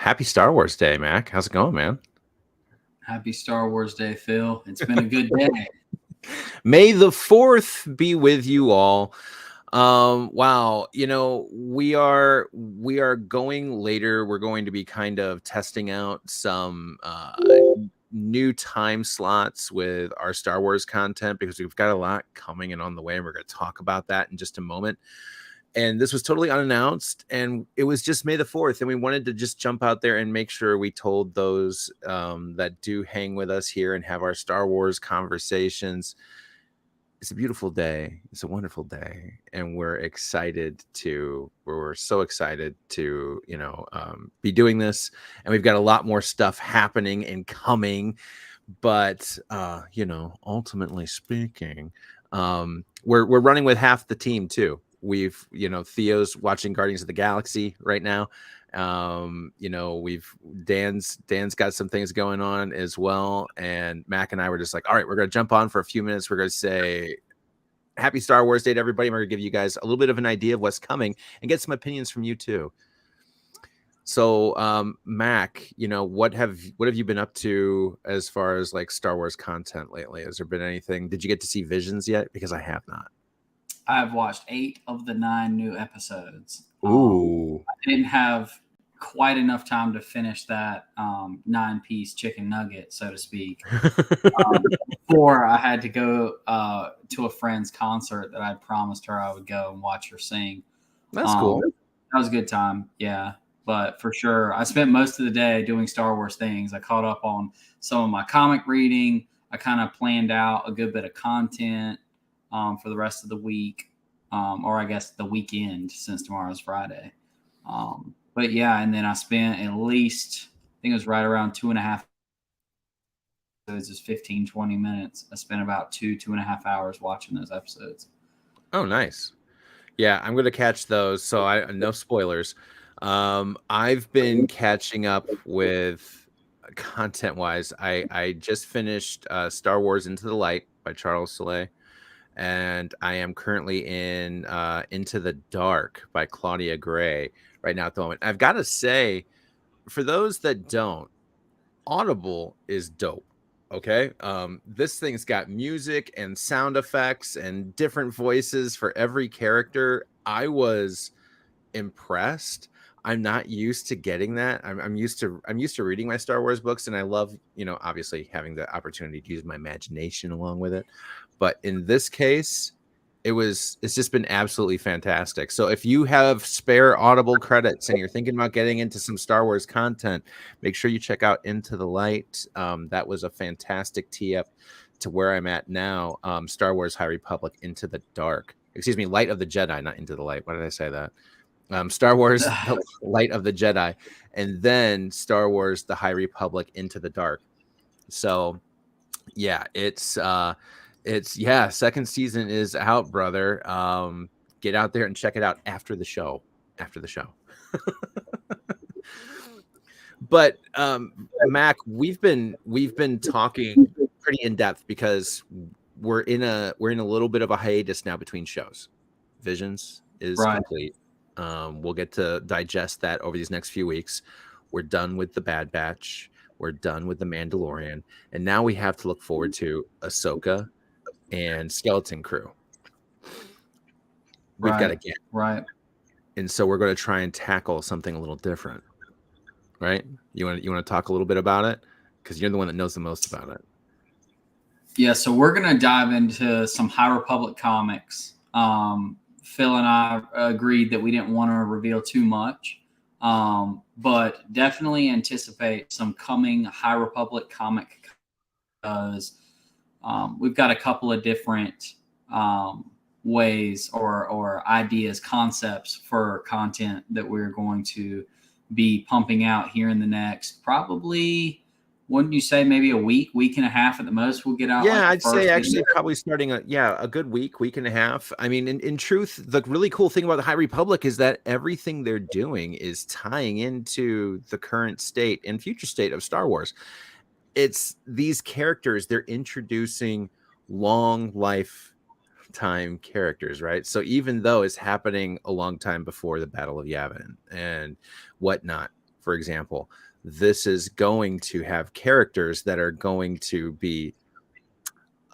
Happy Star Wars Day, Mac. How's it going, man? Happy Star Wars Day, Phil. It's been a good day. May the 4th be with you all. Wow, we are going later. We're going to be kind of testing out some new time slots with our Star Wars content because we've got a lot coming and on the way, and we're going to talk about that in just a moment. And this was totally unannounced, and it was just May the 4th, and we wanted to just jump out there and make sure we told those that do hang with us here and have our Star Wars conversations. It's a beautiful day. It's a wonderful day, and we're so excited to be doing this, and we've got a lot more stuff happening and coming. But ultimately speaking, we're running with half the team too. We've Theo's watching Guardians of the Galaxy right now. We've Dan's got some things going on as well, and Mac and I were just like, all right, we're gonna jump on for a few minutes. We're gonna say happy Star Wars Day to everybody. We're gonna give you guys a little bit of an idea of what's coming and get some opinions from you too. So, Mac, what have you been up to as far as like Star Wars content lately? Has there been anything? Did you get to see Visions yet? Because I have not. I've watched 8 of the 9 new episodes. Ooh. I didn't have quite enough time to finish that 9-piece chicken nugget, so to speak, before I had to go to a friend's concert that I promised her I would go and watch her sing. That's cool. That was a good time, yeah. But for sure, I spent most of the day doing Star Wars things. I caught up on some of my comic reading. I kind of planned out a good bit of content for the rest of the week, or I guess the weekend since tomorrow's Friday. But yeah, and then I spent at least, I think it was right around 2.5. So it's just 15, 20 minutes. I spent about 2.5 hours watching those episodes. Oh, nice. Yeah, I'm going to catch those. So no spoilers. I've been catching up with content wise. I just finished Star Wars Into the Light by Charles Soule, and I am currently in Into the Dark by Claudia Gray right now at the moment. I've got to say, for those that don't, Audible is dope. Okay. This thing's got music and sound effects and different voices for every character. I was impressed. I'm not used to getting that. I'm used to reading my Star Wars books, and I love, obviously having the opportunity to use my imagination along with it. But in this case, it's just been absolutely fantastic. So if you have spare Audible credits and you're thinking about getting into some Star Wars content, make sure you check out Into the Light. That was a fantastic tee up to where I'm at now. Star Wars High Republic Into the Dark. Excuse me, Light of the Jedi, not Into the Light. Why did I say that? Star Wars The Light of the Jedi, and then Star Wars The High Republic Into the Dark. So yeah, it's second season is out, brother. Get out there and check it out after the show. But Mac, we've been talking pretty in depth because we're in a little bit of a hiatus now between shows. Visions is complete. We'll get to digest that over these next few weeks. We're done with the Bad Batch. We're done with the Mandalorian, and now we have to look forward to Ahsoka and Skeleton Crew. We've got to get right, and so we're going to try and tackle something a little different. Right? You want to talk a little bit about it because you're the one that knows the most about it. Yeah, so we're going to dive into some High Republic comics. Phil and I agreed that we didn't want to reveal too much, but definitely anticipate some coming High Republic comic because we've got a couple of different ways or ideas, concepts for content that we're going to be pumping out here in the next probably, wouldn't you say maybe a week and a half at the most we'll get out? Yeah, I'd say actually probably starting a good week and a half. I mean, in truth, the really cool thing about the High Republic is that everything they're doing is tying into the current state and future state of Star Wars. It's these characters, they're introducing long lifetime characters, right? So even though it's happening a long time before the Battle of Yavin and whatnot, for example, this is going to have characters that are going to be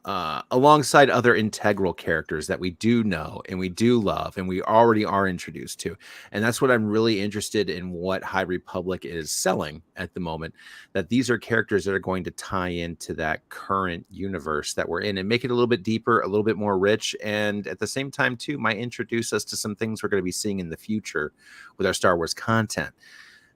alongside other integral characters that we do know and we do love and we already are introduced to. And that's what I'm really interested in, what High Republic is selling at the moment, that these are characters that are going to tie into that current universe that we're in and make it a little bit deeper, a little bit more rich, and at the same time too might introduce us to some things we're going to be seeing in the future with our Star Wars content.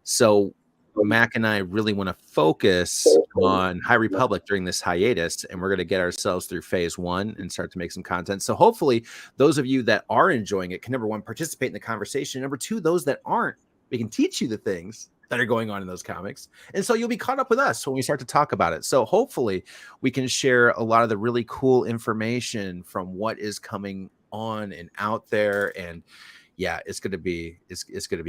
So Mac and I really want to focus on High Republic during this hiatus, and we're going to get ourselves through phase 1 and start to make some content. So hopefully those of you that are enjoying it can, number 1, participate in the conversation. Number 2, those that aren't, we can teach you the things that are going on in those comics. And so you'll be caught up with us when we start to talk about it. So hopefully we can share a lot of the really cool information from what is coming on and out there. And yeah, it's gonna be great. It's gonna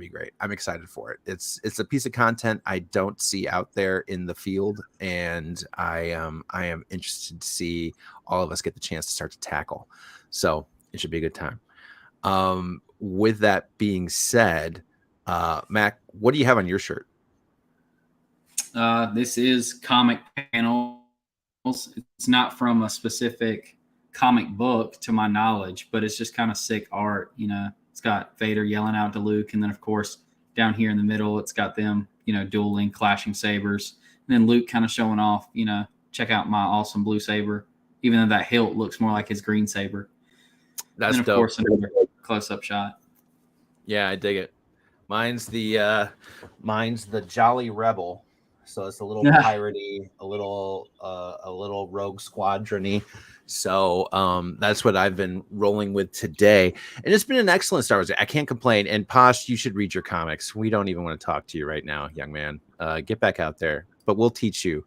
be great. I'm excited for it. It's a piece of content I don't see out there in the field, and I am interested to see all of us get the chance to start to tackle. So it should be a good time. With that being said, Mac, what do you have on your shirt? This is comic panels. It's not from a specific comic book to my knowledge, but it's just kind of sick art. You know, it's got Vader yelling out to Luke, and then of course down here in the middle it's got them, you know, dueling, clashing sabers, and then Luke kind of showing off, you know, check out my awesome blue saber, even though that hilt looks more like his green saber. That's and of dope. course another close-up shot. Yeah, I dig it. Mine's the Jolly Rebel. So it's a little piratey, a little rogue squadron-y. So that's what I've been rolling with today. And it's been an excellent Star Wars Day. I can't complain. And Posh, you should read your comics. We don't even want to talk to you right now, young man. Get back out there. But we'll teach you.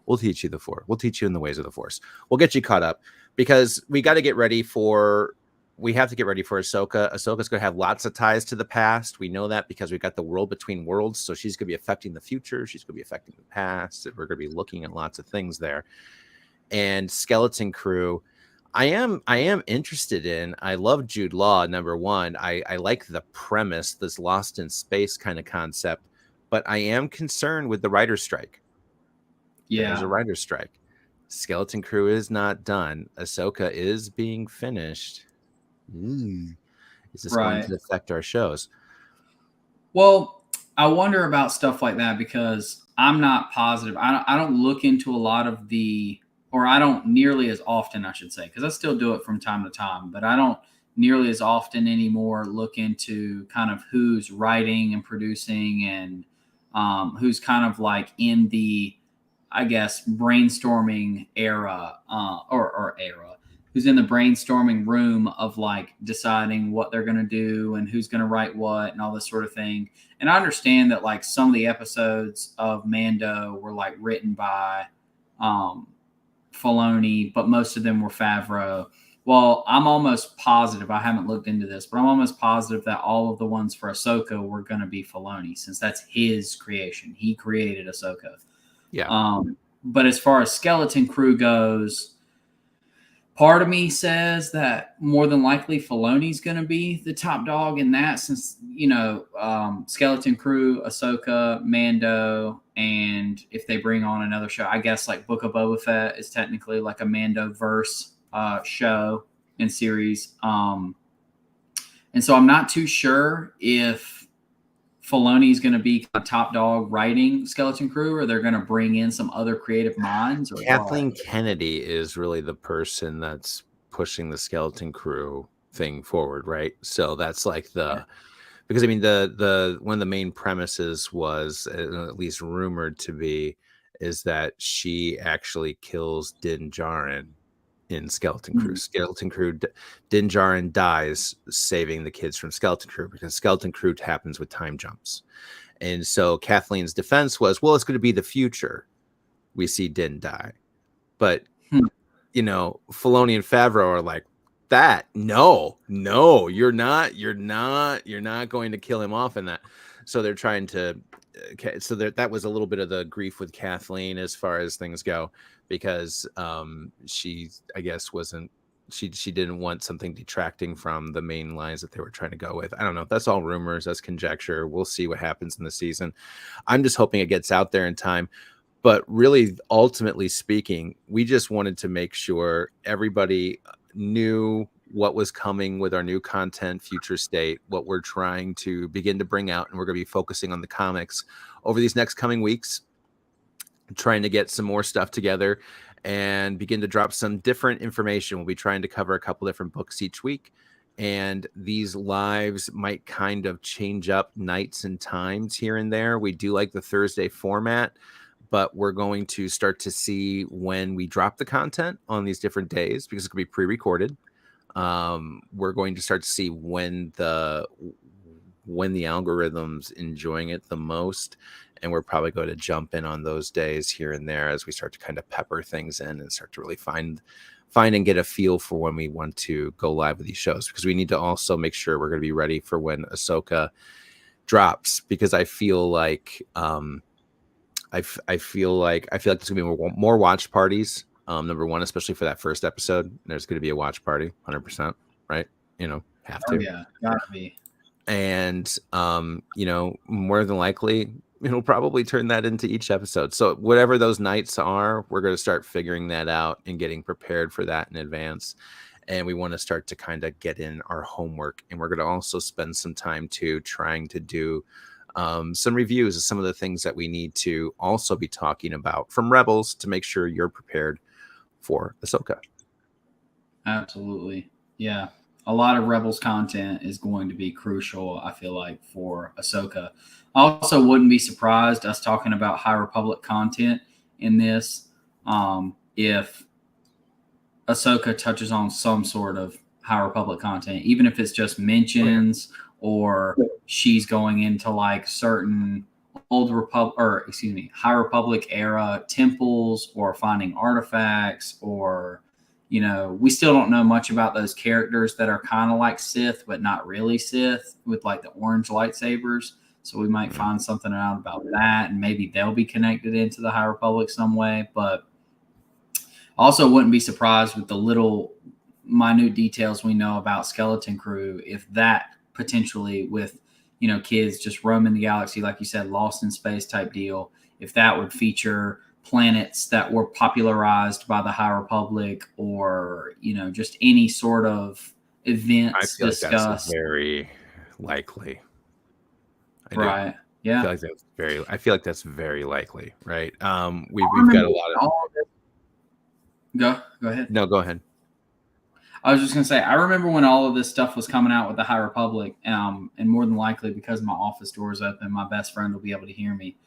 We'll teach you the Force. We'll teach you in the ways of the Force. We'll get you caught up because we got to get ready for. We have to get ready for Ahsoka. Ahsoka's going to have lots of ties to the past. We know that because we've got the world between worlds. So she's going to be affecting the future. She's going to be affecting the past. We're going to be looking at lots of things there. And Skeleton Crew, I am interested in. I love Jude Law, number 1. I like the premise, this Lost in Space kind of concept. But I am concerned with the writer's strike. Yeah. There's a writer's strike. Skeleton Crew is not done. Ahsoka is being finished. Is this going to affect our shows? Well, I wonder about stuff like that because I'm not positive. I don't look into a lot of the, or I don't nearly as often, I should say, because I still do it from time to time, but I don't nearly as often anymore look into kind of who's writing and producing and who's kind of like in the, I guess, brainstorming era or era. Who's in the brainstorming room of like deciding what they're going to do and who's going to write what and all this sort of thing. And I understand that like some of the episodes of Mando were like written by Filoni, but most of them were Favreau. Well, I'm almost positive, I haven't looked into this, but I'm almost positive that all of the ones for Ahsoka were going to be Filoni since that's his creation. He created Ahsoka. Yeah. But as far as Skeleton Crew goes, part of me says that more than likely Filoni's going to be the top dog in that since, you know, Skeleton Crew, Ahsoka, Mando, and if they bring on another show, I guess like Book of Boba Fett is technically like a Mando-verse show and series. And so I'm not too sure if Filoni's going to be a top dog writing Skeleton Crew, or they're going to bring in some other creative minds. Or Kathleen Kennedy is really the person that's pushing the Skeleton Crew thing forward, right? So that's like because I mean the one of the main premises was at least rumored to be is that she actually kills Din Djarin in Skeleton Crew. Skeleton Crew, Din Djarin dies saving the kids from Skeleton Crew because Skeleton Crew happens with time jumps. And so Kathleen's defense was, well, it's going to be the future. We see Din die. But, you know, Filoni and Favreau are like, that, no, you're not going to kill him off in that. So they're trying to, so that was a little bit of the grief with Kathleen as far as things go, because she, I guess, wasn't she didn't want something detracting from the main lines that they were trying to go with. I don't know. That's all rumors. That's conjecture. We'll see what happens in the season. I'm just hoping it gets out there in time. But really, ultimately speaking, we just wanted to make sure everybody knew what was coming with our new content, Future State, what we're trying to begin to bring out. And we're going to be focusing on the comics over these next coming weeks, trying to get some more stuff together and begin to drop some different information. We'll be trying to cover a couple different books each week. And these lives might kind of change up nights and times here and there. We do like the Thursday format, but we're going to start to see when we drop the content on these different days, because it's going to be pre-recorded. We're going to start to see when the algorithm's enjoying it the most, and we're probably going to jump in on those days here and there as we start to kind of pepper things in and start to really find and get a feel for when we want to go live with these shows, because we need to also make sure we're going to be ready for when Ahsoka drops, because I feel like I feel like there's gonna be more watch parties. Number one, especially for that first episode, there's gonna be a watch party, 100%, right? Have to. Oh, yeah, gotta be. And more than likely, it'll probably turn that into each episode. So whatever those nights are, we're gonna start figuring that out and getting prepared for that in advance. And we want to start to kind of get in our homework, and we're gonna also spend some time too trying to do some reviews of some of the things that we need to also be talking about from Rebels to make sure you're prepared for Ahsoka. Absolutely. Yeah. A lot of Rebels content is going to be crucial, I feel like, for Ahsoka. I also wouldn't be surprised us talking about High Republic content in this if Ahsoka touches on some sort of High Republic content, even if it's just mentions or she's going into like certain High Republic era temples or finding artifacts, or we still don't know much about those characters that are kind of like Sith but not really Sith, with like the orange lightsabers. So we might find something out about that, and maybe they'll be connected into the High Republic some way. But also wouldn't be surprised with the little minute details we know about Skeleton Crew, if that potentially with kids just roaming the galaxy, like you said, lost in space type deal, if that would feature planets that were popularized by the High Republic, or just any sort of events I feel discussed. Like that's very likely. Right. Yeah. I feel like that's very likely. Right. We've got a lot of. Go ahead. No, go ahead. I was just going to say, I remember when all of this stuff was coming out with the High Republic, and more than likely, because my office door is open, my best friend will be able to hear me.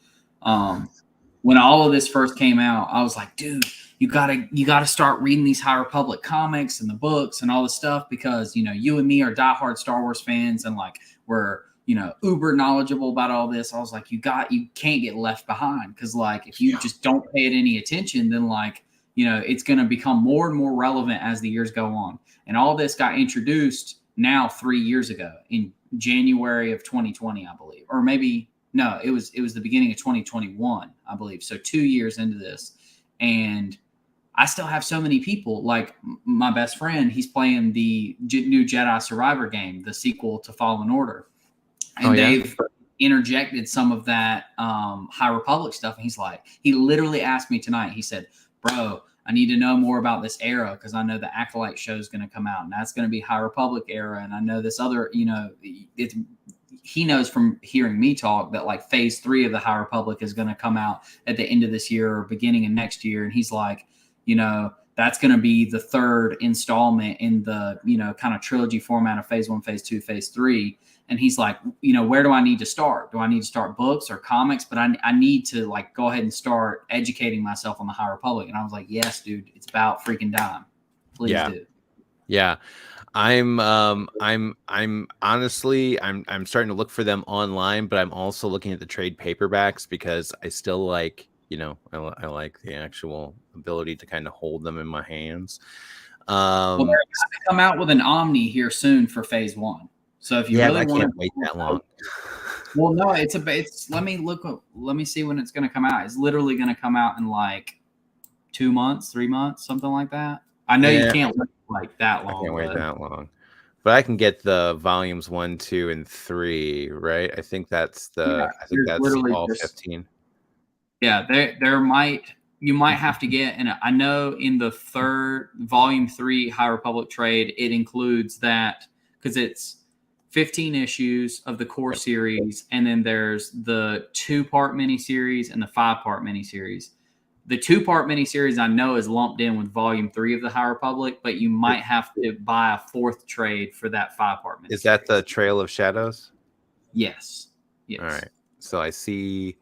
When all of this first came out, I was like, dude, you gotta start reading these High Republic comics and the books and all this stuff, because, you and me are diehard Star Wars fans, and like we're, uber knowledgeable about all this. I was like, you can't get left behind, because like if you just don't pay it any attention, then like, it's going to become more and more relevant as the years go on. And all this got introduced now 3 years ago in January of 2020, I believe, or maybe no, it was the beginning of 2021, I believe. So 2 years into this, and I still have so many people, like my best friend, he's playing the new Jedi Survivor game, the sequel to Fallen Order. And they've interjected some of that High Republic stuff. And he literally asked me tonight, he said, bro, I need to know more about this era, because I know the Acolyte show is going to come out, and that's going to be High Republic era. And I know this other, he knows from hearing me talk that like phase 3 of the High Republic is going to come out at the end of this year or beginning of next year. And he's like, that's going to be the third installment in the, kind of trilogy format of phase 1, phase 2, phase 3. And he's like, where do I need to start? Do I need to start books or comics? But I need to like go ahead and start educating myself on the High Republic. And I was like, yes, dude, it's about freaking time. Please do. Yeah. I'm honestly, I'm starting to look for them online, but I'm also looking at the trade paperbacks, because I still like, I like the actual ability to kind of hold them in my hands. Well, they're going to come out with an Omni here soon for phase 1. So if you really I want can't wait that long. Well, no, let me see when it's going to come out. It's literally going to come out in like 2 months, 3 months, something like that. I know you can't wait like that I long. can't wait that long. But I can get the volumes 1, 2, and 3, right? I think that's there's literally all just 15. Yeah, you might have to get, and I know in the third volume 3 High Republic trade, it includes that because it's 15 issues of the core series, and then there's the 2-part miniseries and the 5-part miniseries. The 2-part miniseries I know is lumped in with volume 3 of the High Republic, but you might have to buy a 4th trade for that 5-part miniseries. Is that the Trail of Shadows? Yes. All right. So I see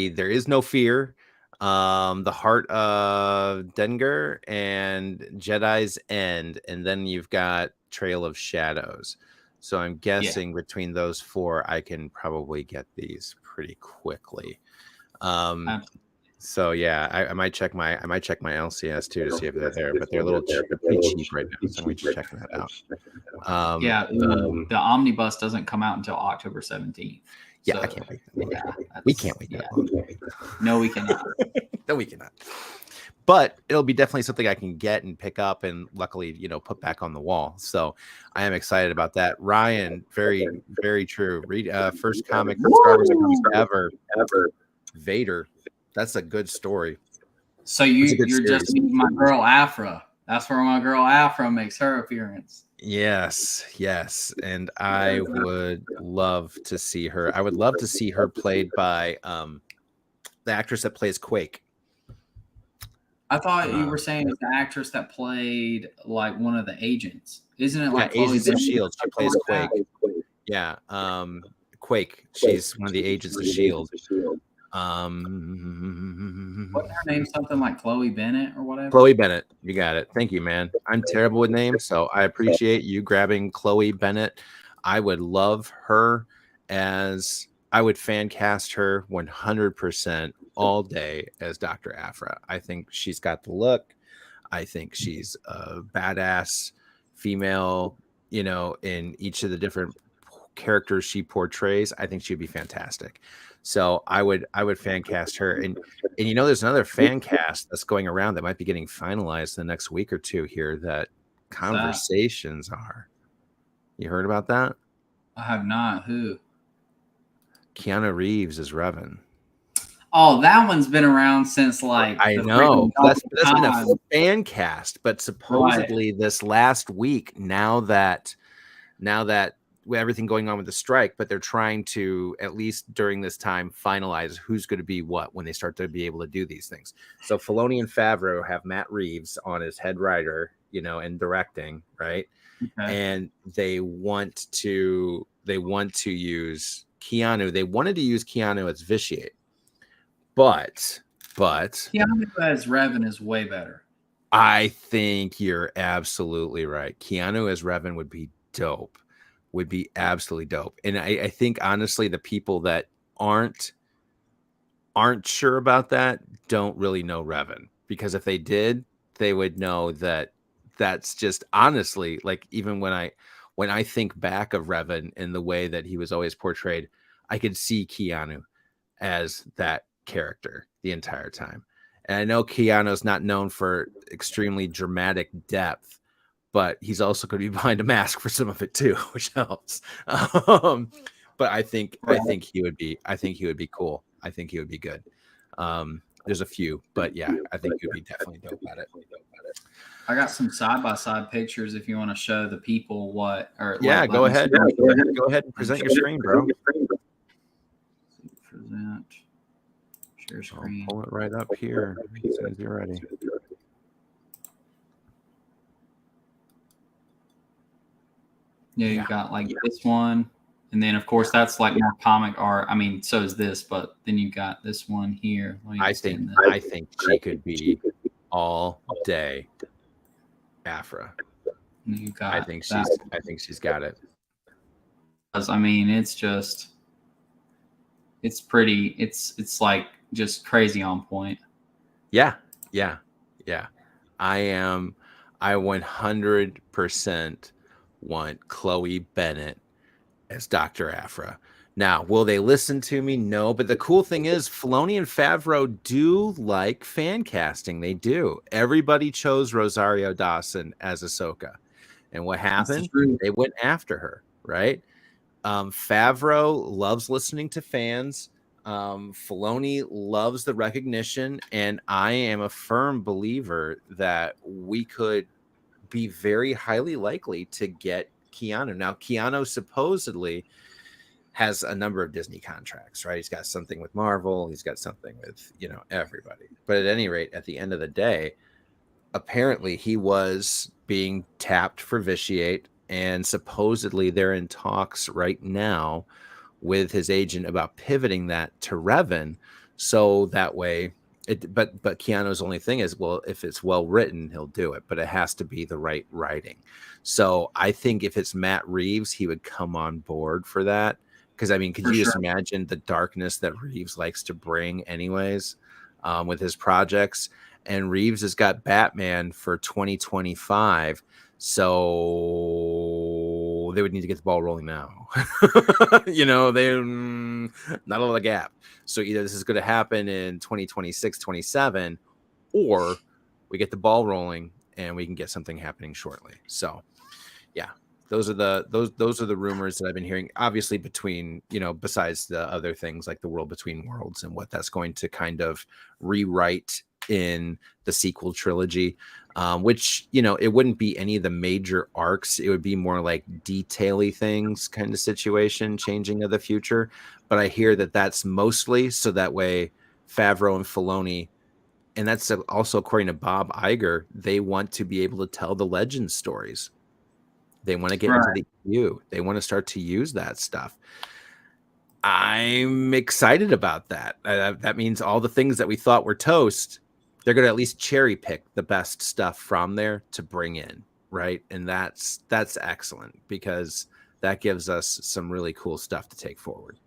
There Is No Fear, The Heart of Dengar, and Jedi's End, and then you've got Trail of Shadows. So I'm guessing between those 4, I can probably get these pretty quickly. So yeah, I might check my LCS too to see if they're there, but they're a little pretty cheap right now. So I'm just checking that out. The omnibus doesn't come out until October 17th. Yeah, so, I can't wait. We can't wait that long. No, we cannot. No, we cannot. But it'll be definitely something I can get and pick up, and luckily, put back on the wall. So I am excited about that. Ryan, very, very true. Read first comic for Star Wars ever. Vader. That's a good story. So you're just my girl Afra. That's where my girl Afra makes her appearance. Yes. And I would love to see her. I would love to see her played by the actress that plays Quake. I thought you were saying it's the actress that played like one of the agents. Isn't it like Agents of S.H.I.E.L.D.? She plays Quake. Yeah. Quake. She's one of the agents of S.H.I.E.L.D. What's her name? Something like Chloe Bennett or whatever. Chloe Bennett, you got it. Thank you, man. I'm terrible with names, so I appreciate you grabbing Chloe Bennett. I would love her I would fan cast her 100% all day as Dr. Afra. I think she's got the look. I think she's a badass female, in each of the different characters she portrays. I think she'd be fantastic. So I would fan cast her, and there's another fan cast that's going around that might be getting finalized in the next week or two here. That conversations are. You heard about that? I have not. Who? Keanu Reeves is Revan. Oh, that one's been around since like I know that's been a fan cast, but supposedly this last week, now that with everything going on with the strike, but they're trying to, at least during this time, finalize who's going to be what when they start to be able to do these things. So Filoni and Favreau have Matt Reeves on as head writer, and directing, right? Okay. And they want to use Keanu. They wanted to use Keanu as Vitiate, but Keanu as Revan is way better. I think you're absolutely right. Keanu as Revan would be dope. Would be absolutely dope. And I think honestly, the people that aren't sure about that don't really know Revan, because if they did, they would know that that's just honestly, like, even when I think back of Revan in the way that he was always portrayed, I could see Keanu as that character the entire time. And I know Keanu's not known for extremely dramatic depth, but he's also going to be behind a mask for some of it too, which helps. But I think he would be cool. I think he would be good. There's a few, but yeah, I think he would be definitely dope at it. I got some side-by-side pictures if you want to show the people what. Yeah, go ahead. Go ahead and present your screen, bro. Present. Share screen. I'll pull it right up here as soon as you're ready. Yeah, you got like this one, and then of course that's like more comic art. I mean, so is this, but then you got this one here. I think she could be all day Afra. You got. I think she's got it. I mean, it's pretty. It's like just crazy on point. Yeah. I 100% want Chloe Bennett as Dr. Aphra. Now, will they listen to me? No, but the cool thing is Filoni and Favreau do like fan casting. They do. Everybody chose Rosario Dawson as Ahsoka. And what happened? They went after her, right? Favreau loves listening to fans. Filoni loves the recognition. And I am a firm believer that we could be very highly likely to get Keanu. Now, Keanu supposedly has a number of Disney contracts, right? He's got something with Marvel. He's got something with, everybody. But at any rate, at the end of the day, apparently he was being tapped for Vitiate, and supposedly they're in talks right now with his agent about pivoting that to Revan. So that way, but Keanu's only thing is, well, if it's well written, he'll do it, but it has to be the right writing. So I think if it's Matt Reeves, he would come on board for that. Because, I mean, could you just imagine the darkness that Reeves likes to bring anyways with his projects? And Reeves has got Batman for 2025. So they would need to get the ball rolling now. They not a lot of gap. So either this is going to happen in 2026, 27, or we get the ball rolling and we can get something happening shortly. So, yeah. Those are the rumors that I've been hearing, obviously, between, besides the other things like the World Between Worlds and what that's going to kind of rewrite in the sequel trilogy, which, it wouldn't be any of the major arcs. It would be more like detail-y things kind of situation, changing of the future. But I hear that that's mostly so that way Favreau and Filoni, and that's also according to Bob Iger, they want to be able to tell the Legends stories. They want to get into the EU. They want to start to use that stuff. I'm excited about that. That means all the things that we thought were toast, they're going to at least cherry pick the best stuff from there to bring in, right? And that's excellent because that gives us some really cool stuff to take forward.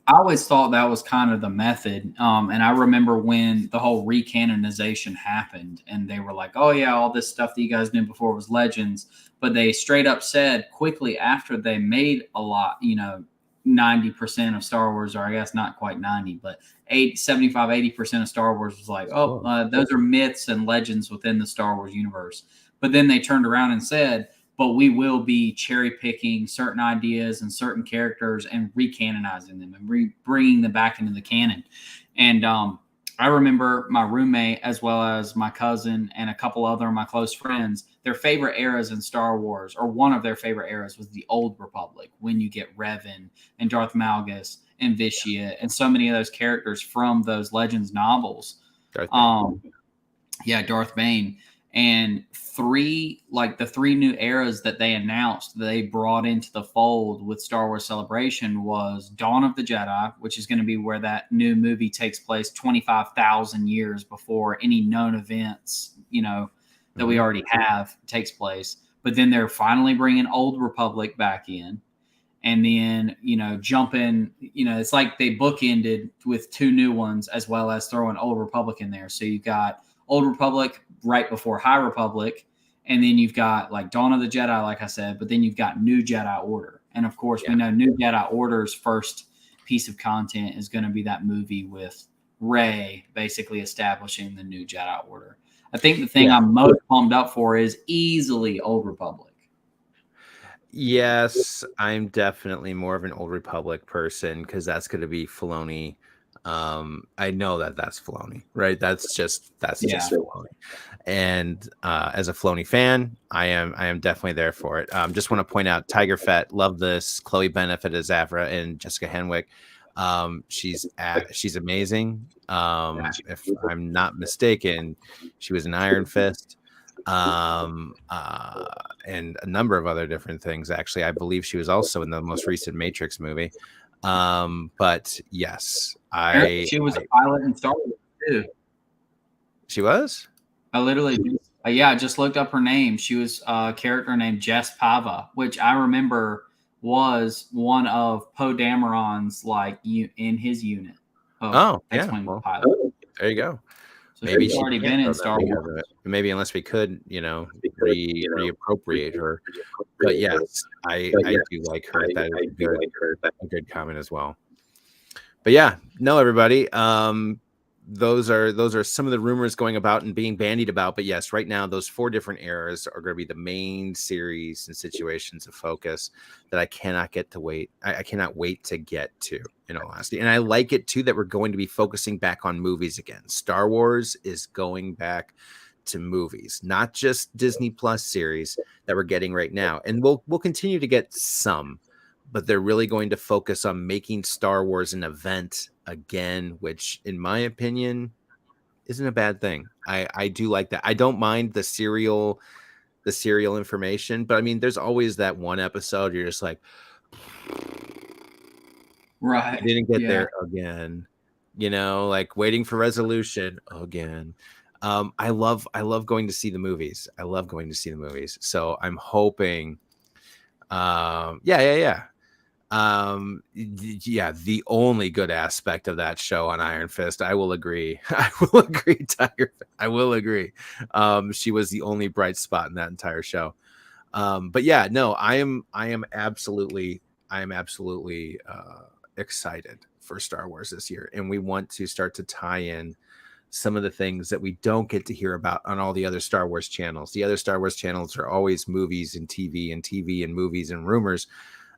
I always thought that was kind of the method. And I remember when the whole recanonization happened and they were like, oh, yeah, all this stuff that you guys knew before was Legends. But they straight up said quickly after they made a lot, 90% of Star Wars, or I guess not quite 90, but 75, 80% of Star Wars was like, those are myths and legends within the Star Wars universe. But then they turned around and said, but we will be cherry picking certain ideas and certain characters and recanonizing them and bringing them back into the canon. And I remember my roommate, as well as my cousin and a couple other of my close friends, their favorite eras in Star Wars, or one of their favorite eras, was the Old Republic, when you get Revan and Darth Malgus and Vitiate and so many of those characters from those Legends novels. Darth Bane. And the three new eras that they announced that they brought into the fold with Star Wars Celebration was Dawn of the Jedi, which is going to be where that new movie takes place 25,000 years before any known events, that we already have takes place. But then they're finally bringing Old Republic back in. And then, jumping, it's like they bookended with two new ones as well as throwing Old Republic in there. So you've got Old Republic right before High Republic, and then you've got like Dawn of the Jedi, like I said, but then you've got New Jedi Order. And of course, we know New Jedi Order's first piece of content is going to be that movie with Rey basically establishing the New Jedi Order. I think the thing I'm most pumped up for is easily Old Republic. Yes, I'm definitely more of an Old Republic person because that's going to be Filoni. I know that's Filoni, right? That's just Filoni. And as a Filoni fan, I am definitely there for it. Just want to point out Tiger Fett, love this. Chloe Benefit as Aphra and Jessica Henwick. She's amazing. If I'm not mistaken, she was in Iron Fist. And a number of other different things. Actually, I believe she was also in the most recent Matrix movie. But yes, she was a pilot in Star Wars too. She was? I just looked up her name. She was a character named Jess Pava, which I remember was one of Poe Dameron's in his unit. Pilot. There you go. So maybe she's she already can't been in go there Star because Wars. of it. Maybe unless we could, reappropriate her. But yes, I do like her. That is a good comment as well. But yeah, no, everybody. Those are some of the rumors going about and being bandied about. But yes, right now those 4 different eras are going to be the main series and situations of focus that I cannot get to wait. I cannot wait to get to, in all honesty. And I like it too that we're going to be focusing back on movies again. Star Wars is going back to movies, not just Disney Plus series that we're getting right now. And we'll continue to get some, but they're really going to focus on making Star Wars an event again, which in my opinion isn't a bad thing. I do like that. I don't mind the serial information, but I mean there's always that one episode you're just like, Right. I didn't get there again. Like waiting for resolution again. I love going to see the movies. I love going to see the movies. So I'm hoping yeah. The only good aspect of that show on Iron Fist, I will agree. Tiger. I will agree. She was the only bright spot in that entire show. But yeah, no, I am absolutely excited for Star Wars this year, and we want to start to tie in some of the things that we don't get to hear about on all the other Star Wars channels. The other Star Wars channels are always movies and TV and movies and rumors.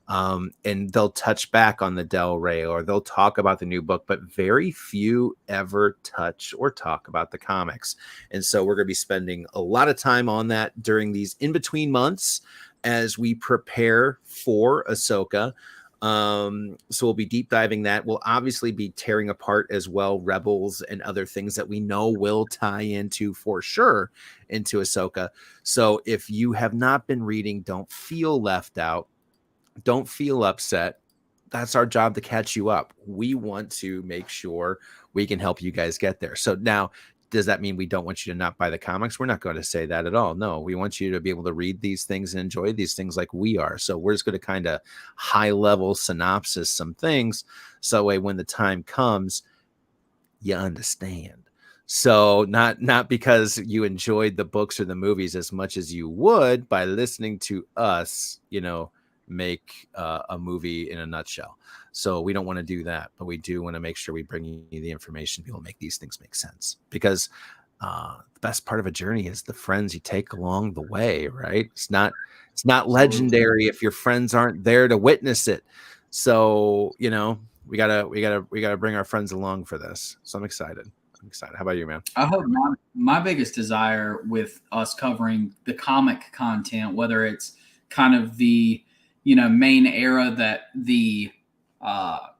And they'll touch back on the Del Rey, or they'll talk about the new book, but very few ever touch or talk about the comics. And so we're going to be spending a lot of time on that during these in-between months as we prepare for Ahsoka. So we'll be deep diving that. We'll obviously be tearing apart as well Rebels and other things that we know will tie into for sure into Ahsoka. So if you have not been reading, don't feel left out. Don't feel upset. That's our job to catch you up. We want to make sure we can help you guys get there. So now, does that mean we don't want you to not buy the comics? We're not going to say that at all. No, we want you to be able to read these things and enjoy these things like we are. So we're just going to kind of high level synopsis some things. So when the time comes, you understand. So not because you enjoyed the books or the movies as much as you would by listening to us, make a movie in a nutshell. So we don't want to do that, but we do want to make sure we bring you the information to be able to make these things make sense, because the best part of a journey is the friends you take along the way, right? It's not legendary if your friends aren't there to witness it. So we gotta bring our friends along for this. So I'm excited. How about you, man? I hope my biggest desire with us covering the comic content, whether it's kind of the main era that the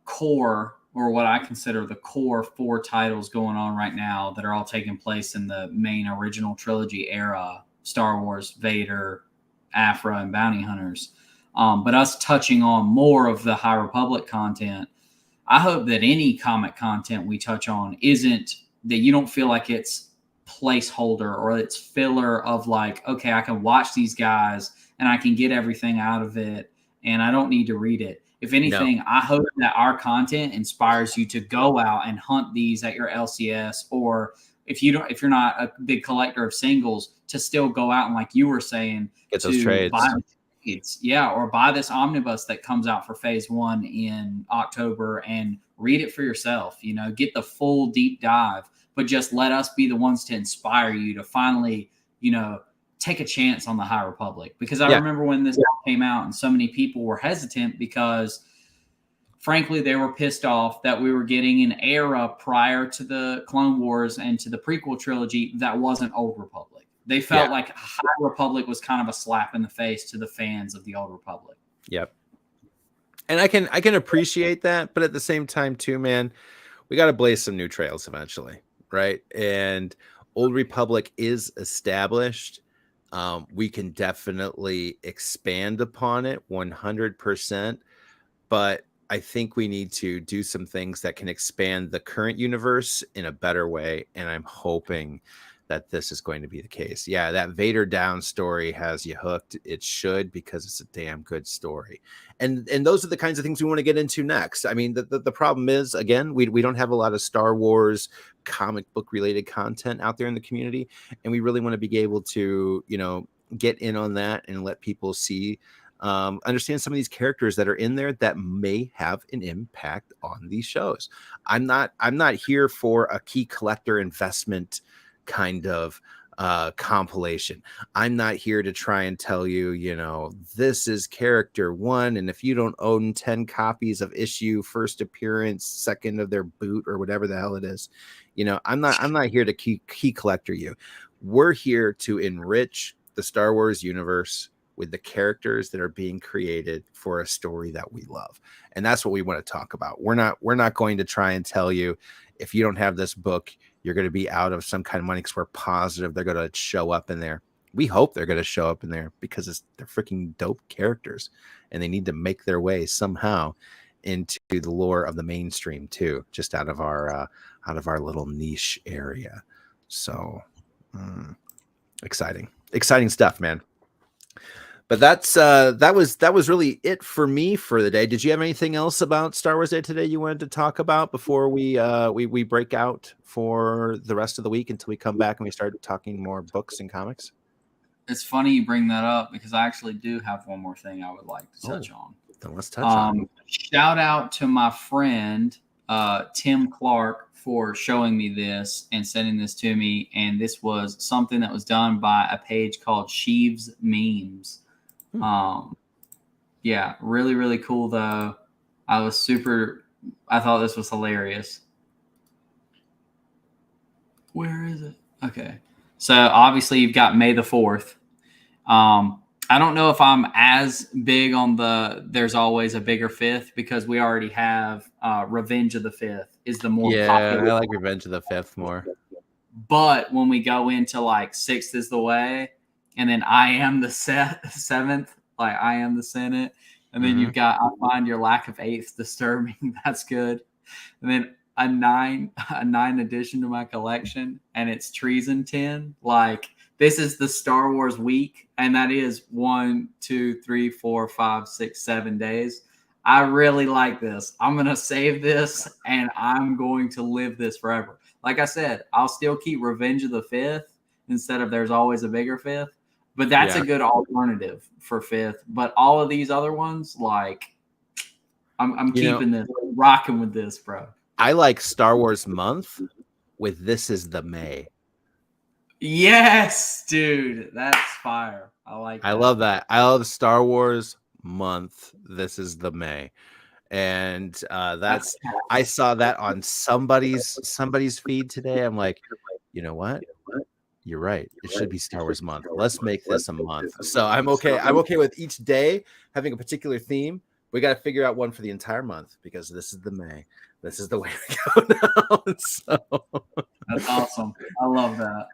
core, or what I consider the core 4 titles going on right now that are all taking place in the main original trilogy era: Star Wars, Vader, Aphra, and Bounty Hunters. But us touching on more of the High Republic content. I hope that any comic content we touch on isn't that you don't feel like it's placeholder or it's filler of like, okay, I can watch these guys and I can get everything out of it and I don't need to read it. If anything, I hope that our content inspires you to go out and hunt these at your LCS, or if you're not a big collector of singles, to still go out and, like you were saying, get those trades. Buy trades. Yeah, or buy this omnibus that comes out for Phase 1 in October and read it for yourself. Get the full deep dive, but just let us be the ones to inspire you to finally, take a chance on the High Republic. Because I remember when this came out and so many people were hesitant because, frankly, they were pissed off that we were getting an era prior to the Clone Wars and to the prequel trilogy that wasn't Old Republic. They felt like High Republic was kind of a slap in the face to the fans of the Old Republic. Yep. And I can appreciate that, but at the same time too, man, we got to blaze some new trails eventually, right? And Old Republic is established. We can definitely expand upon it 100%, but I think we need to do some things that can expand the current universe in a better way. And I'm hoping that this is going to be the case. Yeah, that Vader down story has you hooked. It should, because it's a damn good story. And those are the kinds of things we want to get into next. I mean, the problem is, again, we don't have a lot of Star Wars comic book related content out there in the community, and we really want to be able to, you know, get in on that and let people see, understand some of these characters that are in there that may have an impact on these shows. I'm not here for a key collector investment kind of compilation. I'm not here to try and tell you, you know, this is character one, and if you don't own 10 copies of issue first appearance, second of their boot, or whatever the hell it is, you know, I'm not here to key collector you. We're here to enrich the Star Wars universe with the characters that are being created for a story that we love. And that's what we want to talk about. We're not going to try and tell you, if you don't have this book, you're going to be out of some kind of money, because we're positive they're going to show up in there. We hope they're going to show up in there, because they're freaking dope characters, and they need to make their way somehow into the lore of the mainstream too, just out of our little niche area. So exciting stuff, man. But that was really it for me for the day. Did you have anything else about Star Wars Day today you wanted to talk about before we break out for the rest of the week until we come back and we start talking more books and comics? It's funny you bring that up, because I actually do have one more thing I would like to touch on. Then let's touch on. Shout out to my friend Tim Clark for showing me this and sending this to me. And this was something that was done by a page called Sheaves Memes. Yeah, really, really cool though. I thought this was hilarious. Where is it? Okay. So obviously you've got May the 4th. I don't know if I'm as big on there's always a bigger 5th, because we already have Revenge of the 5th is the more popular. I like Revenge of the 5th more. But when we go into like 6th is the way, and then I Am the 7th, like I Am the Senate, and then you've got I Find Your Lack of 8th disturbing. That's good. And then a 9 addition to my collection, and it's Treason 10. Like, this is the Star Wars week, and that is 1, 2, 3, 4, 5, 6, 7 days. I really like this. I'm gonna save this, and I'm going to live this forever. Like I said, I'll still keep Revenge of the 5th instead of There's Always a Bigger 5th. But that's a good alternative for 5th. But all of these other ones, like, I'm keeping this, rocking with this, bro. I like Star Wars month with This Is the May. Yes, dude. That's fire. I like that. I love that. I love Star Wars month. This is the May. And I saw that on somebody's feed today. I'm like, you know what? You're right. It should be Star Wars month. Let's make this a month. So I'm okay. I'm okay with each day having a particular theme. We got to figure out one for the entire month, because this is the May. This is the way we go now. So that's awesome. I love that.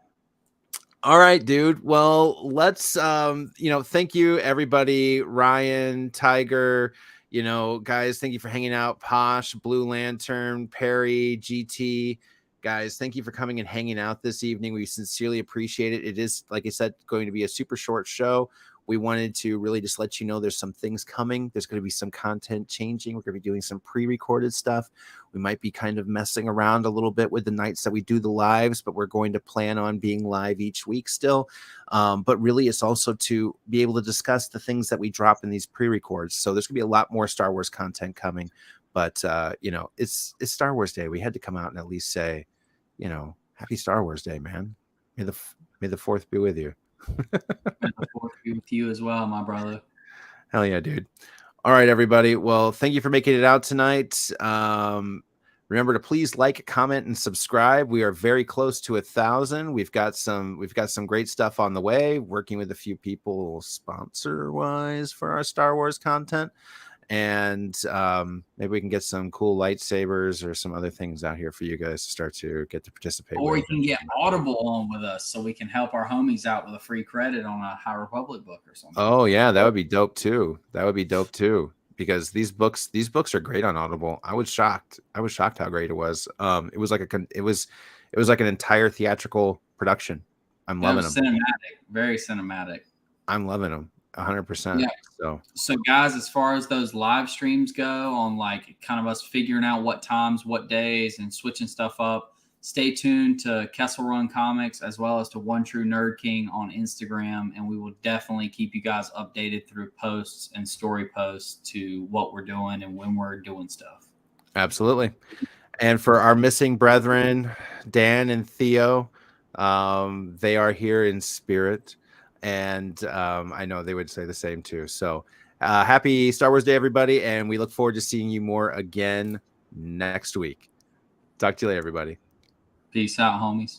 All right, dude. Well, let's thank you everybody. Ryan, Tiger, guys, thank you for hanging out. Posh, Blue Lantern, Perry, GT. Guys, thank you for coming and hanging out this evening. We sincerely appreciate it. It is, like I said, going to be a super short show. We wanted to really just let you know there's some things coming. There's going to be some content changing. We're going to be doing some pre-recorded stuff. We might be kind of messing around a little bit with the nights that we do the lives, but we're going to plan on being live each week still. But really, it's also to be able to discuss the things that we drop in these pre-records. So there's going to be a lot more Star Wars content coming. But, it's Star Wars Day. We had to come out and at least say, happy Star Wars Day, man. May the 4th be with you. May the 4th be with you as well, my brother. Hell yeah, dude. All right, everybody. Well, thank you for making it out tonight. Remember to please like, comment, and subscribe. We are very close to 1,000. We've got some great stuff on the way, working with a few people sponsor-wise for our Star Wars content. And maybe we can get some cool lightsabers or some other things out here for you guys to start to get to participate. Or we can get Audible on with us so we can help our homies out with a free credit on a High Republic book or something. Oh yeah, that would be dope too. Because these books are great on Audible. I was shocked how great it was. It was like an entire theatrical production. I'm loving them. Cinematic, very cinematic. I'm loving them 100%. Yeah. So guys, as far as those live streams go on like kind of us figuring out what times, what days, and switching stuff up, stay tuned to Kessel Run Comics as well as to One True Nerd King on Instagram, and we will definitely keep you guys updated through posts and story posts to what we're doing and when we're doing stuff. Absolutely. And for our missing brethren, Dan and Theo, they are here in spirit. And I know they would say the same too. So happy Star Wars Day, everybody. And we look forward to seeing you more again next week. Talk to you later, everybody. Peace out, homies.